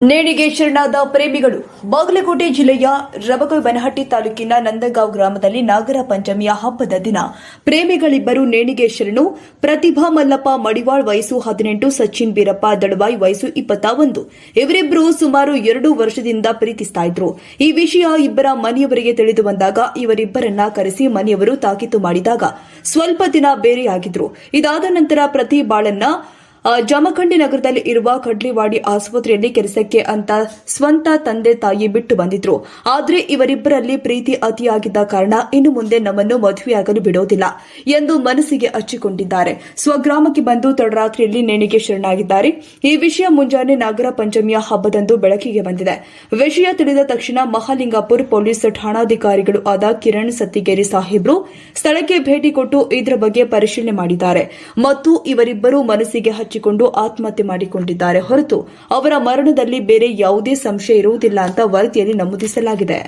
ನೇಣಿಗೆ ಶರಣಾದ ಪ್ರೇಮಿಗಳು. ಬಾಗಲಕೋಟೆ ಜಿಲ್ಲೆಯ ರಬಕಬನಹಟ್ಟಿ ತಾಲೂಕಿನ ನಂದಗಾಂವ್ ಗ್ರಾಮದಲ್ಲಿ ನಾಗರ ಪಂಚಮಿಯ ಹಬ್ಬದ ದಿನ ಪ್ರೇಮಿಗಳಿಬ್ಬರು ನೇಣಿಗೆ ಶರಣು. ಪ್ರತಿಭಾ ಮಲ್ಲಪ್ಪ ಮಡಿವಾಳ್ ವಯಸ್ಸು 18, ಸಚಿನ್ ಬೀರಪ್ಪ ದಳವಾಯಿ ವಯಸ್ಸು 21. ಇವರಿಬ್ಬರು ಸುಮಾರು 2 ವರ್ಷದಿಂದ ಪ್ರೀತಿಸ್ತಾ ಇದ್ರು. ಈ ವಿಷಯ ಇಬ್ಬರ ಮನೆಯವರಿಗೆ ತಿಳಿದು ಬಂದಾಗ ಇವರಿಬ್ಬರನ್ನ ಕರೆಸಿ ಮನೆಯವರು ತಾಕೀತು ಮಾಡಿದಾಗ ಸ್ವಲ್ಪ ದಿನ ಬೇರೆಯಾಗಿದ್ರು. ಇದಾದ ನಂತರ ಪ್ರತಿಭಾಳನ್ನ ಜಮಖಂಡಿ ನಗರದಲ್ಲಿ ಇರುವ ಕಡ್ಲಿವಾಡಿ ಆಸ್ಪತ್ರೆಯಲ್ಲಿ ಕೆಲಸಕ್ಕೆ ಅಂತ ಸ್ವಂತ ತಂದೆ ತಾಯಿ ಬಿಟ್ಟು ಬಂದಿದ್ರು. ಆದರೆ ಇವರಿಬ್ಬರಲ್ಲಿ ಪ್ರೀತಿ ಅತಿಯಾಗಿದ್ದ ಕಾರಣ ಇನ್ನು ಮುಂದೆ ನಮ್ಮನ್ನು ಮದುವೆಯಾಗಲು ಬಿಡೋದಿಲ್ಲ ಎಂದು ಮನಸ್ಸಿಗೆ ಹಚ್ಚಿಕೊಂಡಿದ್ದಾರೆ. ಸ್ವಗ್ರಾಮಕ್ಕೆ ಬಂದು ತಡರಾತ್ರಿಯಲ್ಲಿ ನೇಣಿಗೆ ಶರಣಾಗಿದ್ದಾರೆ. ಈ ವಿಷಯ ಮುಂಜಾನೆ ನಾಗರ ಪಂಚಮಿಯ ಹಬ್ಬದಂದು ಬೆಳಕಿಗೆ ಬಂದಿದೆ. ವಿಷಯ ತಿಳಿದ ತಕ್ಷಣ ಮಹಾಲಿಂಗಾಪುರ ಪೊಲೀಸ್ ಠಾಣಾಧಿಕಾರಿಗಳು ಆದ ಕಿರಣ್ ಸತ್ತಿಗೇರಿ ಸಾಹೇಬ್ರು ಸ್ಥಳಕ್ಕೆ ಭೇಟಿ ಕೊಟ್ಟು ಇದರ ಬಗ್ಗೆ ಪರಿಶೀಲನೆ ಮಾಡಿದ್ದಾರೆ ಮತ್ತು ಇವರಿಬ್ಬರು ಮನಸ್ಸಿಗೆ ಕೊಂಡು ಆತ್ಮಹತ್ಯೆ ಮಾಡಿಕೊಂಡಿದ್ದಾರೆ ಹೊರತು ಅವರ ಮರಣದಲ್ಲಿ ಬೇರೆ ಯಾವುದೇ ಸಂಶಯ ಇರುವುದಿಲ್ಲ ಅಂತ ವರದಿಯಲ್ಲಿ ನಮೂದಿಸಲಾಗಿದೆ.